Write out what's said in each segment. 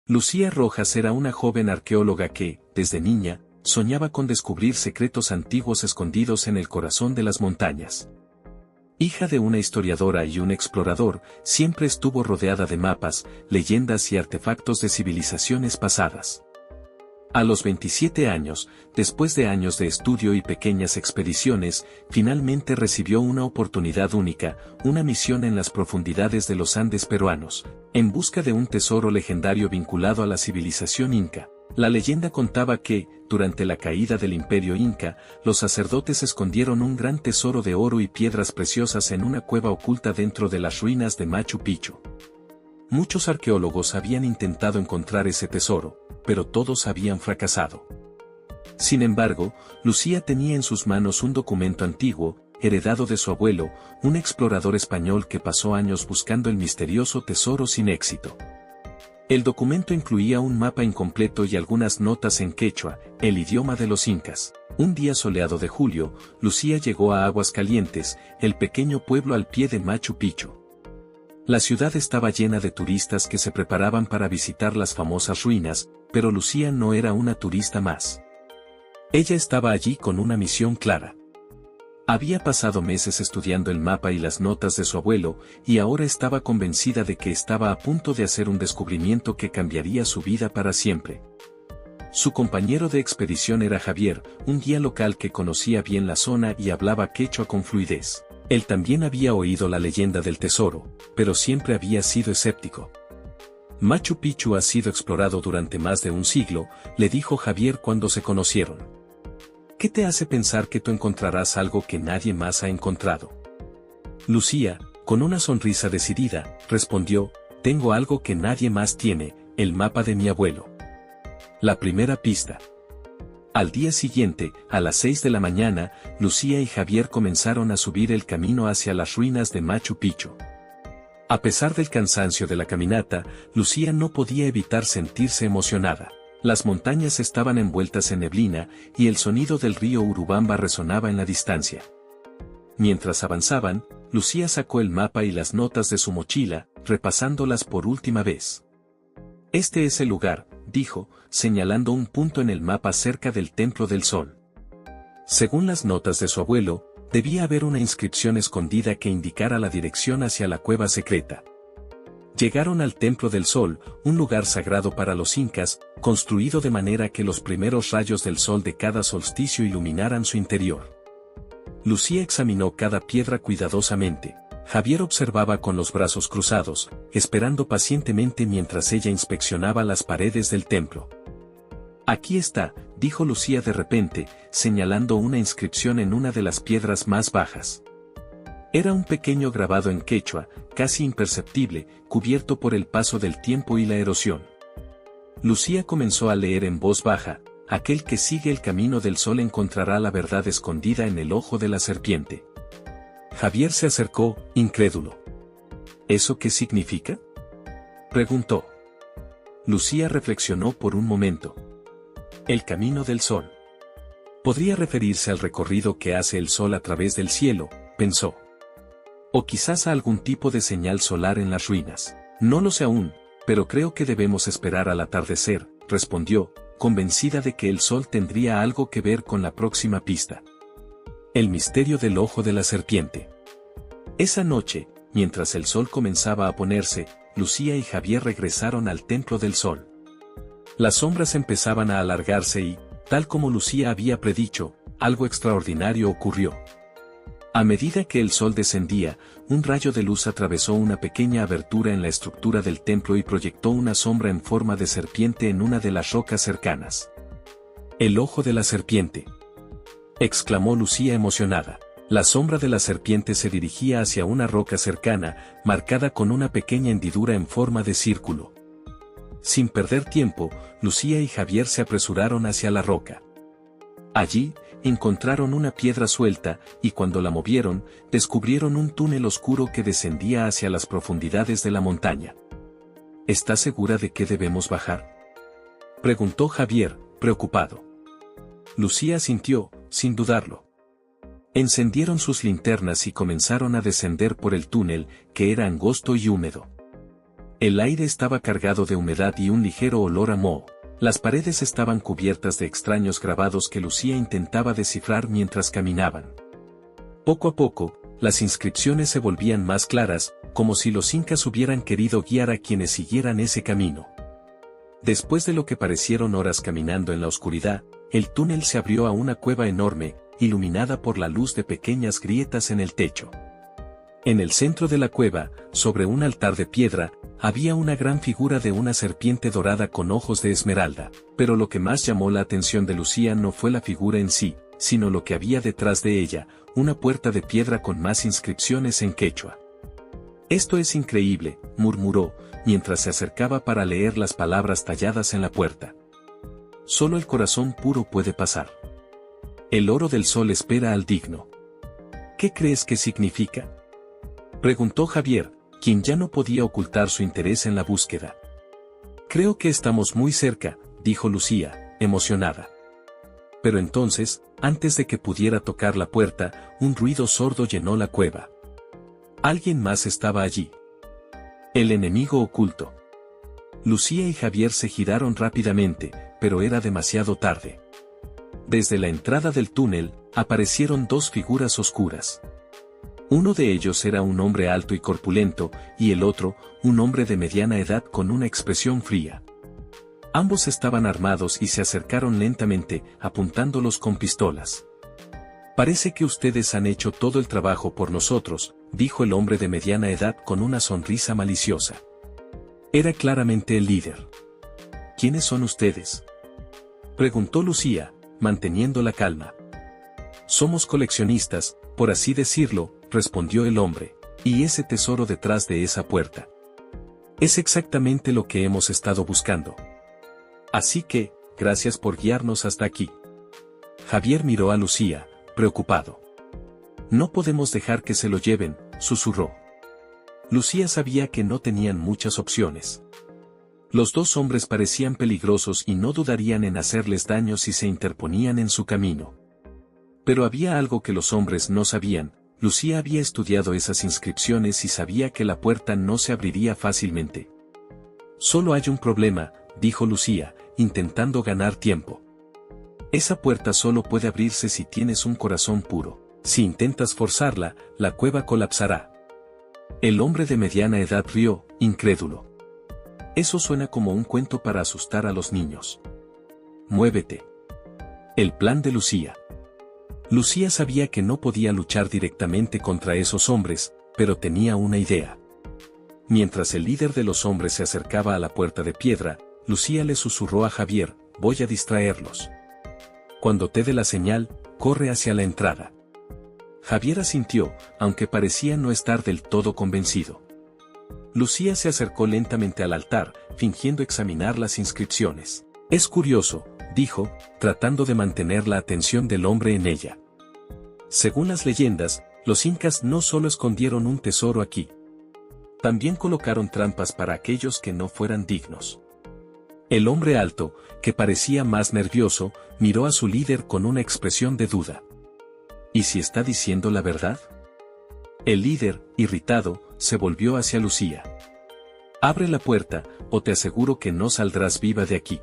Lucía Rojas era una joven arqueóloga que, desde niña, soñaba con descubrir secretos antiguos escondidos en el corazón de las montañas. Hija de una historiadora y un explorador, siempre estuvo rodeada de mapas, leyendas y artefactos de civilizaciones pasadas. A los 27 años, después de años de estudio y pequeñas expediciones, finalmente recibió una oportunidad única, una misión en las profundidades de los Andes peruanos, en busca de un tesoro legendario vinculado a la civilización inca. La leyenda contaba que, durante la caída del imperio inca, los sacerdotes escondieron un gran tesoro de oro y piedras preciosas en una cueva oculta dentro de las ruinas de Machu Picchu. Muchos arqueólogos habían intentado encontrar ese tesoro, pero todos habían fracasado. Sin embargo, Lucía tenía en sus manos un documento antiguo, heredado de su abuelo, un explorador español que pasó años buscando el misterioso tesoro sin éxito. El documento incluía un mapa incompleto y algunas notas en quechua, el idioma de los incas. Un día soleado de julio, Lucía llegó a Aguascalientes, el pequeño pueblo al pie de Machu Picchu. La ciudad estaba llena de turistas que se preparaban para visitar las famosas ruinas, pero Lucía no era una turista más. Ella estaba allí con una misión clara. Había pasado meses estudiando el mapa y las notas de su abuelo, y ahora estaba convencida de que estaba a punto de hacer un descubrimiento que cambiaría su vida para siempre. Su compañero de expedición era Javier, un guía local que conocía bien la zona y hablaba quechua con fluidez. Él también había oído la leyenda del tesoro, pero siempre había sido escéptico. Machu Picchu ha sido explorado durante más de un siglo, le dijo Javier cuando se conocieron. ¿Qué te hace pensar que tú encontrarás algo que nadie más ha encontrado? Lucía, con una sonrisa decidida, respondió, tengo algo que nadie más tiene, el mapa de mi abuelo. La primera pista. Al día siguiente, a las 6 de la mañana, Lucía y Javier comenzaron a subir el camino hacia las ruinas de Machu Picchu. A pesar del cansancio de la caminata, Lucía no podía evitar sentirse emocionada. Las montañas estaban envueltas en neblina, y el sonido del río Urubamba resonaba en la distancia. Mientras avanzaban, Lucía sacó el mapa y las notas de su mochila, repasándolas por última vez. Este es el lugar, dijo, señalando un punto en el mapa cerca del Templo del Sol. Según las notas de su abuelo, debía haber una inscripción escondida que indicara la dirección hacia la cueva secreta. Llegaron al Templo del Sol, un lugar sagrado para los incas, construido de manera que los primeros rayos del sol de cada solsticio iluminaran su interior. Lucía examinó cada piedra cuidadosamente. Javier observaba con los brazos cruzados, esperando pacientemente mientras ella inspeccionaba las paredes del templo. Aquí está, dijo Lucía de repente, señalando una inscripción en una de las piedras más bajas. Era un pequeño grabado en quechua, casi imperceptible, cubierto por el paso del tiempo y la erosión. Lucía comenzó a leer en voz baja, aquel que sigue el camino del sol encontrará la verdad escondida en el ojo de la serpiente. Javier se acercó, incrédulo. ¿Eso qué significa?, preguntó. Lucía reflexionó por un momento. El camino del sol. Podría referirse al recorrido que hace el sol a través del cielo, pensó. O quizás a algún tipo de señal solar en las ruinas. No lo sé aún, pero creo que debemos esperar al atardecer, respondió, convencida de que el sol tendría algo que ver con la próxima pista. El misterio del ojo de la serpiente. Esa noche, mientras el sol comenzaba a ponerse, Lucía y Javier regresaron al Templo del Sol. Las sombras empezaban a alargarse y, tal como Lucía había predicho, algo extraordinario ocurrió. A medida que el sol descendía, un rayo de luz atravesó una pequeña abertura en la estructura del templo y proyectó una sombra en forma de serpiente en una de las rocas cercanas. El ojo de la serpiente, exclamó Lucía emocionada. La sombra de la serpiente se dirigía hacia una roca cercana, marcada con una pequeña hendidura en forma de círculo. Sin perder tiempo, Lucía y Javier se apresuraron hacia la roca. Allí, encontraron una piedra suelta, y cuando la movieron, descubrieron un túnel oscuro que descendía hacia las profundidades de la montaña. ¿Estás segura de que debemos bajar?, preguntó Javier, preocupado. Lucía asintió, sin dudarlo. Encendieron sus linternas y comenzaron a descender por el túnel, que era angosto y húmedo. El aire estaba cargado de humedad y un ligero olor a moho. Las paredes estaban cubiertas de extraños grabados que Lucía intentaba descifrar mientras caminaban. Poco a poco, las inscripciones se volvían más claras, como si los incas hubieran querido guiar a quienes siguieran ese camino. Después de lo que parecieron horas caminando en la oscuridad, el túnel se abrió a una cueva enorme, iluminada por la luz de pequeñas grietas en el techo. En el centro de la cueva, sobre un altar de piedra, había una gran figura de una serpiente dorada con ojos de esmeralda, pero lo que más llamó la atención de Lucía no fue la figura en sí, sino lo que había detrás de ella, una puerta de piedra con más inscripciones en quechua. «Esto es increíble», murmuró, mientras se acercaba para leer las palabras talladas en la puerta. «Solo el corazón puro puede pasar. El oro del sol espera al digno». «¿Qué crees que significa?», preguntó Javier, quien ya no podía ocultar su interés en la búsqueda. «Creo que estamos muy cerca», dijo Lucía, emocionada. Pero entonces, antes de que pudiera tocar la puerta, un ruido sordo llenó la cueva. Alguien más estaba allí. El enemigo oculto. Lucía y Javier se giraron rápidamente, pero era demasiado tarde. Desde la entrada del túnel, aparecieron dos figuras oscuras. Uno de ellos era un hombre alto y corpulento, y el otro, un hombre de mediana edad con una expresión fría. Ambos estaban armados y se acercaron lentamente, apuntándolos con pistolas. «Parece que ustedes han hecho todo el trabajo por nosotros», dijo el hombre de mediana edad con una sonrisa maliciosa. Era claramente el líder. «¿Quiénes son ustedes?», preguntó Lucía, manteniendo la calma. «Somos coleccionistas, por así decirlo», respondió el hombre, «y ese tesoro detrás de esa puerta. Es exactamente lo que hemos estado buscando. Así que, gracias por guiarnos hasta aquí». Javier miró a Lucía, preocupado. «No podemos dejar que se lo lleven», susurró. Lucía sabía que no tenían muchas opciones. Los dos hombres parecían peligrosos y no dudarían en hacerles daño si se interponían en su camino. Pero había algo que los hombres no sabían. Lucía había estudiado esas inscripciones y sabía que la puerta no se abriría fácilmente. «Solo hay un problema», dijo Lucía, intentando ganar tiempo. «Esa puerta solo puede abrirse si tienes un corazón puro. Si intentas forzarla, la cueva colapsará». El hombre de mediana edad rió, incrédulo. «Eso suena como un cuento para asustar a los niños. Muévete». El plan de Lucía. Lucía sabía que no podía luchar directamente contra esos hombres, pero tenía una idea. Mientras el líder de los hombres se acercaba a la puerta de piedra, Lucía le susurró a Javier: «Voy a distraerlos. Cuando te dé la señal, corre hacia la entrada». Javier asintió, aunque parecía no estar del todo convencido. Lucía se acercó lentamente al altar, fingiendo examinar las inscripciones. «Es curioso», dijo, tratando de mantener la atención del hombre en ella. «Según las leyendas, los incas no solo escondieron un tesoro aquí. También colocaron trampas para aquellos que no fueran dignos». El hombre alto, que parecía más nervioso, miró a su líder con una expresión de duda. ¿Y si está diciendo la verdad? El líder, irritado, se volvió hacia Lucía. «Abre la puerta, o te aseguro que no saldrás viva de aquí».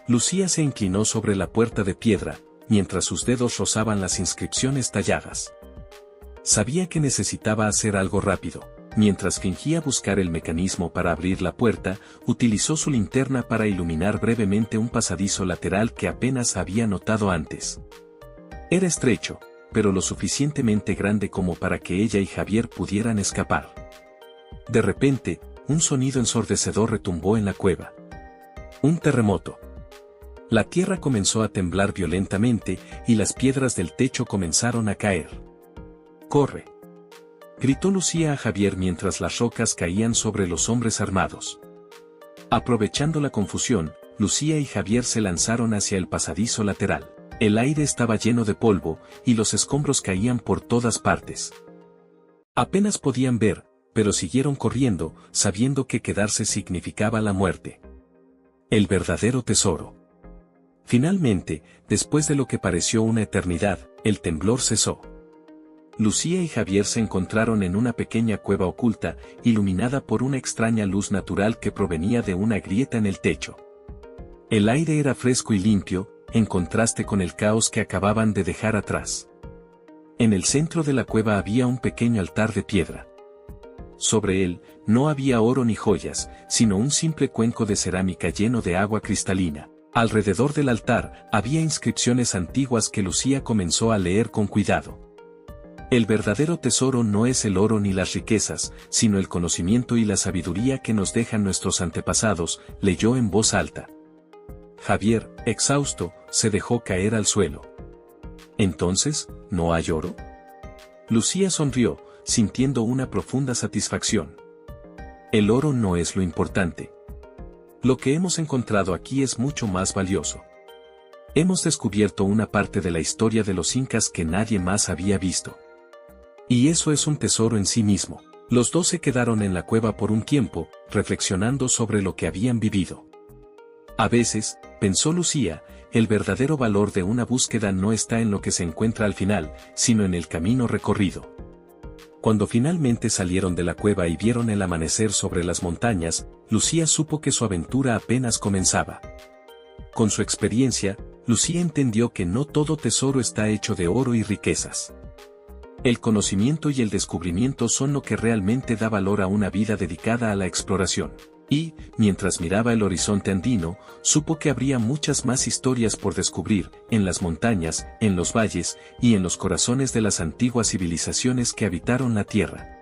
Lucía se inclinó sobre la puerta de piedra, mientras sus dedos rozaban las inscripciones talladas. Sabía que necesitaba hacer algo rápido. Mientras fingía buscar el mecanismo para abrir la puerta, utilizó su linterna para iluminar brevemente un pasadizo lateral que apenas había notado antes. Era estrecho, pero lo suficientemente grande como para que ella y Javier pudieran escapar. De repente, un sonido ensordecedor retumbó en la cueva. Un terremoto. La tierra comenzó a temblar violentamente y las piedras del techo comenzaron a caer. «¡Corre!», gritó Lucía a Javier mientras las rocas caían sobre los hombres armados. Aprovechando la confusión, Lucía y Javier se lanzaron hacia el pasadizo lateral. El aire estaba lleno de polvo, y los escombros caían por todas partes. Apenas podían ver, pero siguieron corriendo, sabiendo que quedarse significaba la muerte. El verdadero tesoro. Finalmente, después de lo que pareció una eternidad, el temblor cesó. Lucía y Javier se encontraron en una pequeña cueva oculta, iluminada por una extraña luz natural que provenía de una grieta en el techo. El aire era fresco y limpio, en contraste con el caos que acababan de dejar atrás. En el centro de la cueva había un pequeño altar de piedra. Sobre él, no había oro ni joyas, sino un simple cuenco de cerámica lleno de agua cristalina. Alrededor del altar, había inscripciones antiguas que Lucía comenzó a leer con cuidado. El verdadero tesoro no es el oro ni las riquezas, sino el conocimiento y la sabiduría que nos dejan nuestros antepasados, leyó en voz alta. Javier, exhausto, se dejó caer al suelo. ¿Entonces, no hay oro? Lucía sonrió, sintiendo una profunda satisfacción. El oro no es lo importante. Lo que hemos encontrado aquí es mucho más valioso. Hemos descubierto una parte de la historia de los incas que nadie más había visto. Y eso es un tesoro en sí mismo. Los dos se quedaron en la cueva por un tiempo, reflexionando sobre lo que habían vivido. A veces, pensó Lucía, el verdadero valor de una búsqueda no está en lo que se encuentra al final, sino en el camino recorrido. Cuando finalmente salieron de la cueva y vieron el amanecer sobre las montañas, Lucía supo que su aventura apenas comenzaba. Con su experiencia, Lucía entendió que no todo tesoro está hecho de oro y riquezas. El conocimiento y el descubrimiento son lo que realmente da valor a una vida dedicada a la exploración. Y, mientras miraba el horizonte andino, supo que habría muchas más historias por descubrir, en las montañas, en los valles, y en los corazones de las antiguas civilizaciones que habitaron la tierra.